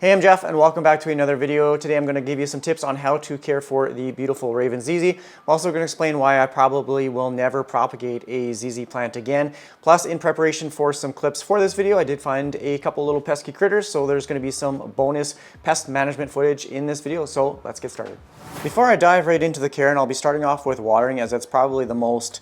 Hey, I'm Jeff and welcome back to another video. Today I'm going to give you some tips on how to care for the beautiful Raven ZZ. I'm also going to explain why I probably will never propagate a ZZ plant again. Plus, in preparation for some clips for this video, I did find a couple little pesky critters, so there's going to be some bonus pest management footage in this video, so let's get started. Before I dive right into the care, and I'll be starting off with watering as that's probably the most,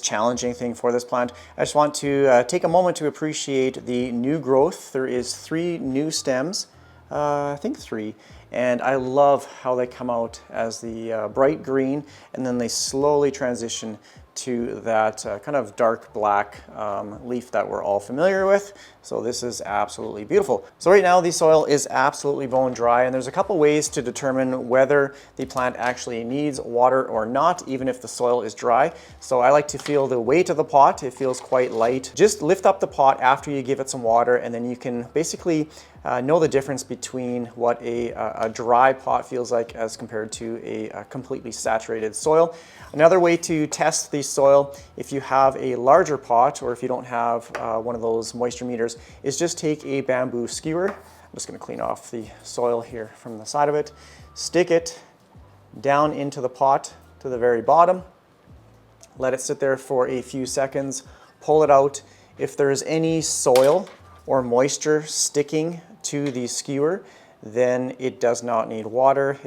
challenging thing for this plant, I just want to take a moment to appreciate the new growth. There is 3 new stems. I think 3, and I love how they come out as the bright green and then they slowly transition to that kind of dark black leaf that we're all familiar with. So this is absolutely beautiful. So right now the soil is absolutely bone dry, and there's a couple ways to determine whether the plant actually needs water or not, even if the soil is dry. So I like to feel the weight of the pot. It feels quite light. Just lift up the pot after you give it some water, and then you can basically know the difference between what a dry pot feels like as compared to a completely saturated soil. Another way to test the soil, if you have a larger pot or if you don't have one of those moisture meters, is just take a bamboo skewer. I'm just going to clean off the soil here from the side of it. Stick it down into the pot to the very bottom. Let it sit there for a few seconds. Pull it out. If there's any soil or moisture sticking to the skewer, then it does not need water.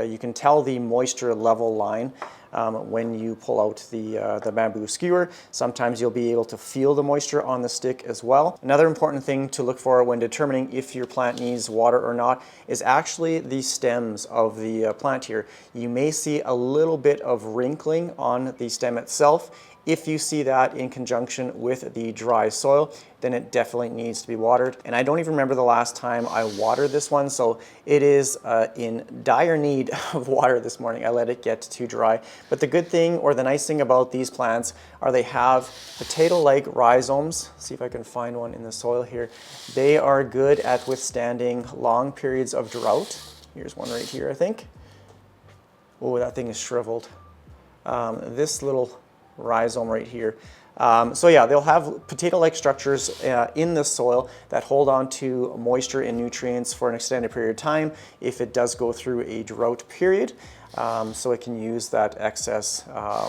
You can tell the moisture level line when you pull out the bamboo skewer. Sometimes you'll be able to feel the moisture on the stick as well. Another important thing to look for when determining if your plant needs water or not is actually the stems of the plant here. You may see a little bit of wrinkling on the stem itself. If you see that in conjunction with the dry soil, then it definitely needs to be watered. And I don't even remember the last time I watered this one, so it is in dire need of water this morning. I let it get too dry. But the good thing, or the nice thing about these plants, are they have potato-like rhizomes. See if I can find one in the soil here. They are good at withstanding long periods of drought. Here's one right here, I think. Oh, that thing is shriveled. This little rhizome right here. So yeah, they'll have potato-like structures in the soil that hold on to moisture and nutrients for an extended period of time if it does go through a drought period. So it can use that excess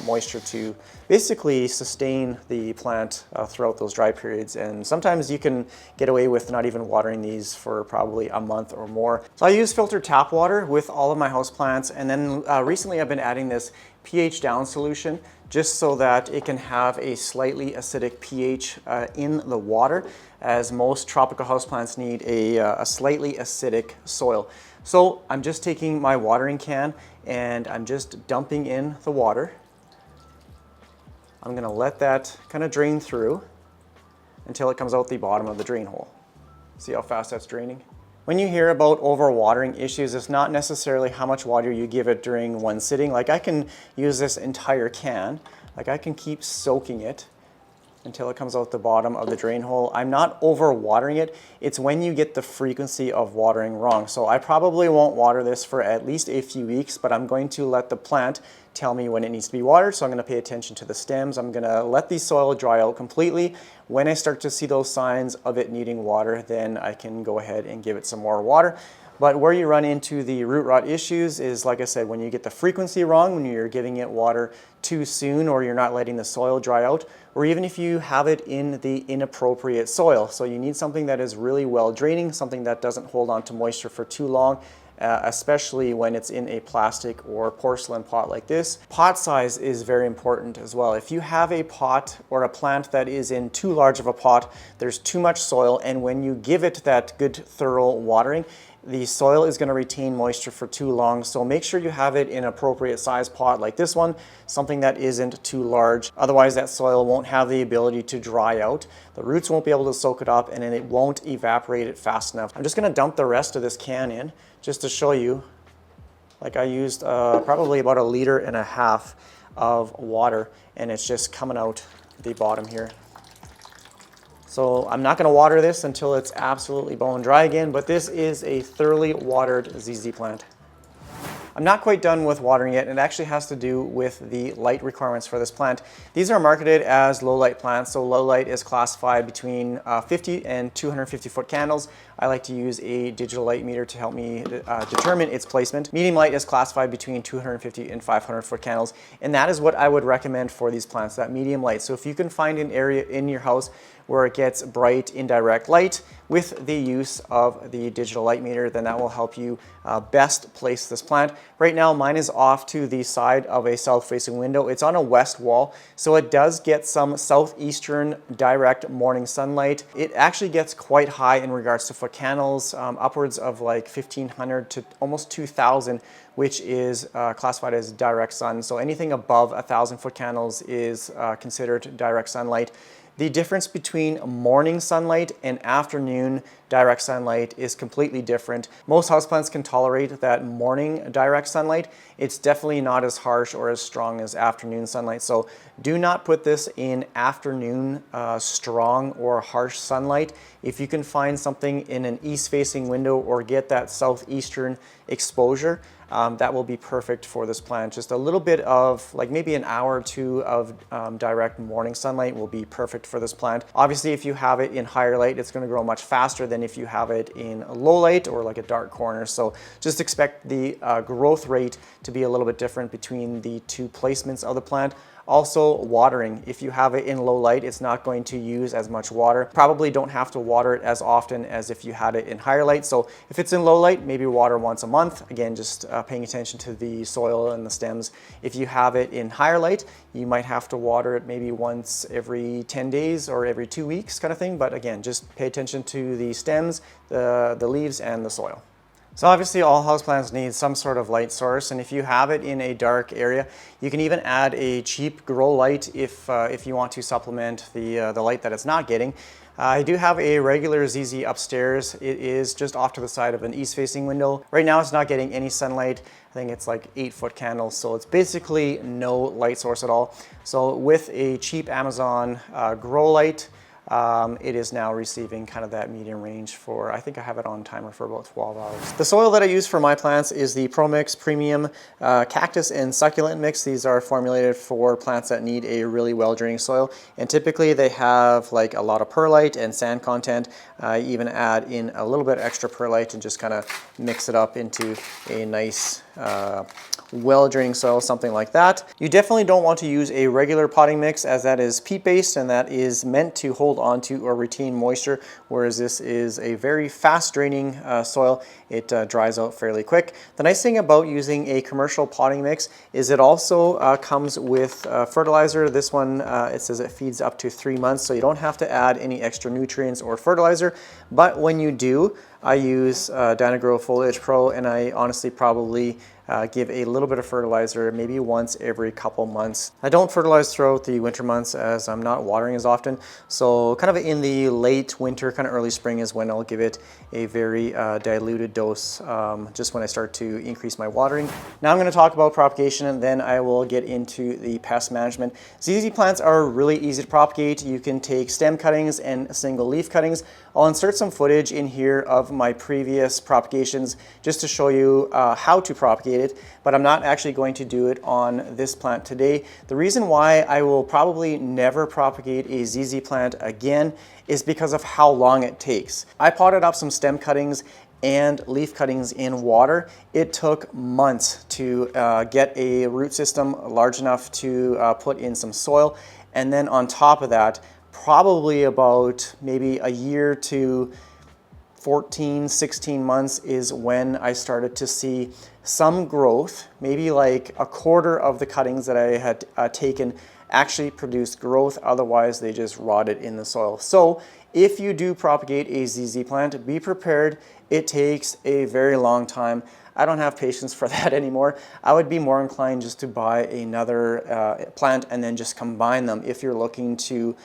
moisture to basically sustain the plant throughout those dry periods. And sometimes you can get away with not even watering these for probably a month or more. So I use filtered tap water with all of my houseplants, and then recently I've been adding this pH down solution just so that it can have a slightly acidic pH in the water, as most tropical houseplants need a slightly acidic soil. So I'm just taking my watering can and I'm just dumping in the water. I'm going to let that kind of drain through until it comes out the bottom of the drain hole. See how fast that's draining? When you hear about overwatering issues, it's not necessarily how much water you give it during one sitting. Like, I can use this entire can. Like, I can keep soaking it until it comes out the bottom of the drain hole. I'm not overwatering it. It's when you get the frequency of watering wrong. So I probably won't water this for at least a few weeks, but I'm going to let the plant tell me when it needs to be watered. So I'm going to pay attention to the stems. I'm going to let the soil dry out completely. When I start to see those signs of it needing water, then I can go ahead and give it some more water. But where you run into the root rot issues is, like I said, when you get the frequency wrong, when you're giving it water too soon, or you're not letting the soil dry out, or even if you have it in the inappropriate soil. So you need something that is really well draining, something that doesn't hold on to moisture for too long, especially when it's in a plastic or porcelain pot like this. Pot size is very important as well. If you have a pot or a plant that is in too large of a pot, there's too much soil, and when you give it that good thorough watering, the soil is going to retain moisture for too long. So make sure you have it in an appropriate size pot like this one, something that isn't too large. Otherwise that soil won't have the ability to dry out. The roots won't be able to soak it up, and then it won't evaporate it fast enough. I'm just going to dump the rest of this can in just to show you. Like, I used probably about 1.5 liters of water, and it's just coming out the bottom here. So I'm not going to water this until it's absolutely bone dry again, but this is a thoroughly watered ZZ plant. I'm not quite done with watering it. It actually has to do with the light requirements for this plant. These are marketed as low light plants. So low light is classified between 50 and 250 foot candles. I like to use a digital light meter to help me determine its placement. Medium light is classified between 250 and 500 foot candles, and that is what I would recommend for these plants, that medium light. So if you can find an area in your house where it gets bright indirect light with the use of the digital light meter, then that will help you best place this plant. Right now mine is off to the side of a south-facing window. It's on a west wall, so it does get some southeastern direct morning sunlight. It actually gets quite high in regards to foot candles, upwards of like 1,500 to almost 2,000, which is classified as direct sun. So anything above 1,000 foot candles is considered direct sunlight. The difference between morning sunlight and afternoon direct sunlight is completely different. Most houseplants can tolerate that morning direct sunlight. It's definitely not as harsh or as strong as afternoon sunlight. So do not put this in afternoon strong or harsh sunlight. If you can find something in an east-facing window or get that southeastern exposure, that will be perfect for this plant. Just a little bit of, like maybe an hour or two of direct morning sunlight will be perfect for this plant. Obviously, if you have it in higher light, it's going to grow much faster than if you have it in a low light or like a dark corner. So just expect the growth rate to be a little bit different between the two placements of the plant. Also, watering. If you have it in low light, it's not going to use as much water. Probably don't have to water it as often as if you had it in higher light. So if it's in low light, maybe water once a month. Again, just paying attention to the soil and the stems. If you have it in higher light, you might have to water it maybe once every 10 days or every 2 weeks kind of thing. But again, just pay attention to the stems, the leaves, and the soil. So obviously all houseplants need some sort of light source, and if you have it in a dark area, you can even add a cheap grow light if you want to supplement the light that it's not getting. I do have a regular ZZ upstairs. It is just off to the side of an east-facing window. Right now it's not getting any sunlight. I think it's like 8-foot candles, so it's basically no light source at all. So with a cheap Amazon grow light, it is now receiving kind of that medium range for, I think I have it on timer for about 12 hours. The soil that I use for my plants is the ProMix Premium Cactus and Succulent Mix. These are formulated for plants that need a really well-draining soil, and typically they have like a lot of perlite and sand content. I even add in a little bit extra perlite and just kind of mix it up into a nice well-draining soil, something like that. You definitely don't want to use a regular potting mix, as that is peat-based and that is meant to hold onto or retain moisture, whereas this is a very fast-draining soil. It dries out fairly quick. The nice thing about using a commercial potting mix is it also comes with fertilizer. This one, it says it feeds up to 3 months, so you don't have to add any extra nutrients or fertilizer. But when you do, I use Dynagrow Foliage Pro, and I honestly probably give a little bit of fertilizer maybe once every couple months. I don't fertilize throughout the winter months as I'm not watering as often, so kind of in the late winter, kind of early spring is when I'll give it a very diluted dose, just when I start to increase my watering. Now I'm going to talk about propagation, and then I will get into the pest management. ZZ plants are really easy to propagate. You can take stem cuttings and single leaf cuttings. I'll insert some footage in here of my previous propagations just to show you how to propagate it, but I'm not actually going to do it on this plant today. The reason why I will probably never propagate a ZZ plant again is because of how long it takes. I potted up some stem cuttings and leaf cuttings in water. It took months to get a root system large enough to put in some soil, and then on top of that, probably about maybe a year to 14, 16 months is when I started to see some growth. Maybe like a quarter of the cuttings that I had taken actually produced growth, otherwise they just rotted in the soil. So if you do propagate a ZZ plant, be prepared. It takes a very long time. I don't have patience for that anymore. I would be more inclined just to buy another plant and then just combine them if you're looking to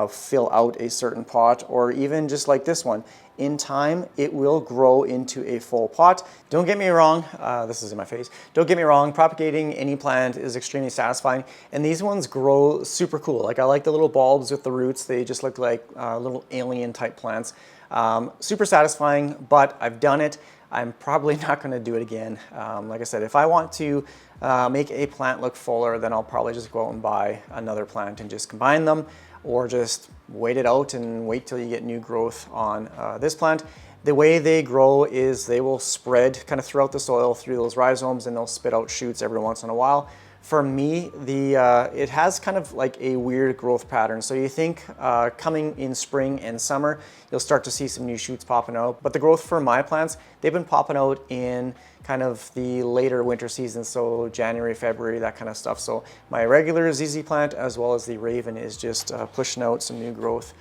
fill out a certain pot, or even just like this one. In time, it will grow into a full pot. Don't get me wrong, this is in my face. Don't get me wrong, propagating any plant is extremely satisfying, and these ones grow super cool. Like, I like the little bulbs with the roots. They just look like little alien type plants. Super satisfying, but I've done it. I'm probably not going to do it again. Like I said, if I want to make a plant look fuller, then I'll probably just go out and buy another plant and just combine them, or just wait it out and wait till you get new growth on this plant. The way they grow is they will spread kind of throughout the soil through those rhizomes, and they'll spit out shoots every once in a while. For me, it has kind of like a weird growth pattern. So you think coming in spring and summer, you'll start to see some new shoots popping out. But the growth for my plants, they've been popping out in kind of the later winter season, so January, February, that kind of stuff. So my regular ZZ plant as well as the Raven is just pushing out some new growth.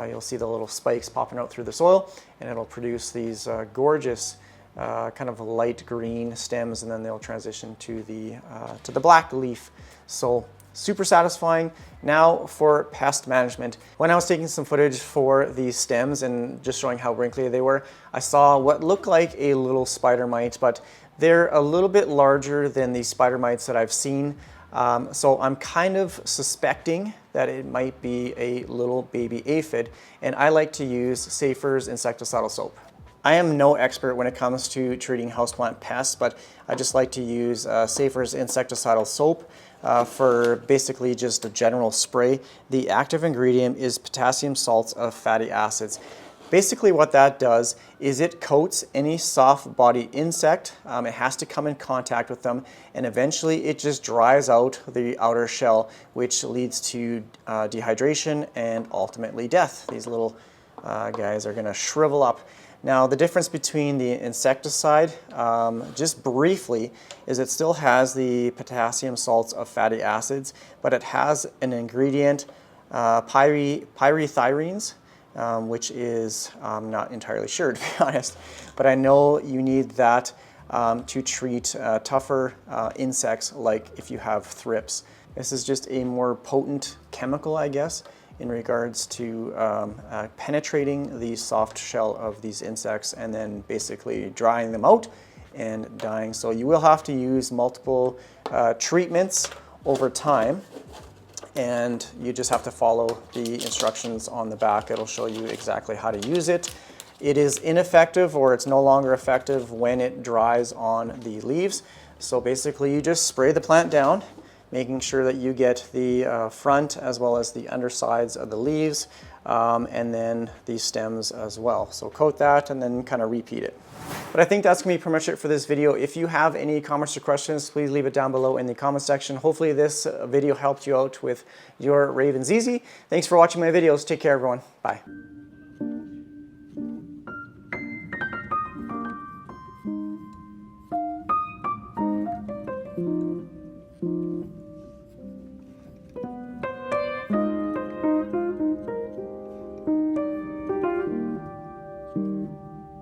You'll see the little spikes popping out through the soil, and it'll produce these gorgeous kind of light green stems, and then they'll transition to the black leaf. So super satisfying. Now for pest management. When I was taking some footage for these stems and just showing how wrinkly they were, I saw what looked like a little spider mite, but they're a little bit larger than the spider mites that I've seen. So I'm kind of suspecting that it might be a little baby aphid, and I like to use Safer's insecticidal soap. I am no expert when it comes to treating houseplant pests, but I just like to use Safer's insecticidal soap for basically just a general spray. The active ingredient is potassium salts of fatty acids. Basically what that does is it coats any soft body insect. It has to come in contact with them, and eventually it just dries out the outer shell, which leads to dehydration and ultimately death. These little guys are going to shrivel up. Now the difference between the insecticide, just briefly, is it still has the potassium salts of fatty acids, but it has an ingredient, pyrethyrenes, which is, I'm not entirely sure, to be honest, but I know you need that to treat tougher insects, like if you have thrips. This is just a more potent chemical, I guess, in regards to penetrating the soft shell of these insects and then basically drying them out and dying. So you will have to use multiple treatments over time, and you just have to follow the instructions on the back. It'll show you exactly how to use it. It is ineffective, or it's no longer effective, when it dries on the leaves. So basically you just spray the plant down, making sure that you get the front as well as the undersides of the leaves, and then the stems as well. So coat that and then kind of repeat it. But I think that's going to be pretty much it for this video. If you have any comments or questions, please leave it down below in the comment section. Hopefully this video helped you out with your Raven ZZ. Thanks for watching my videos. Take care, everyone. Bye.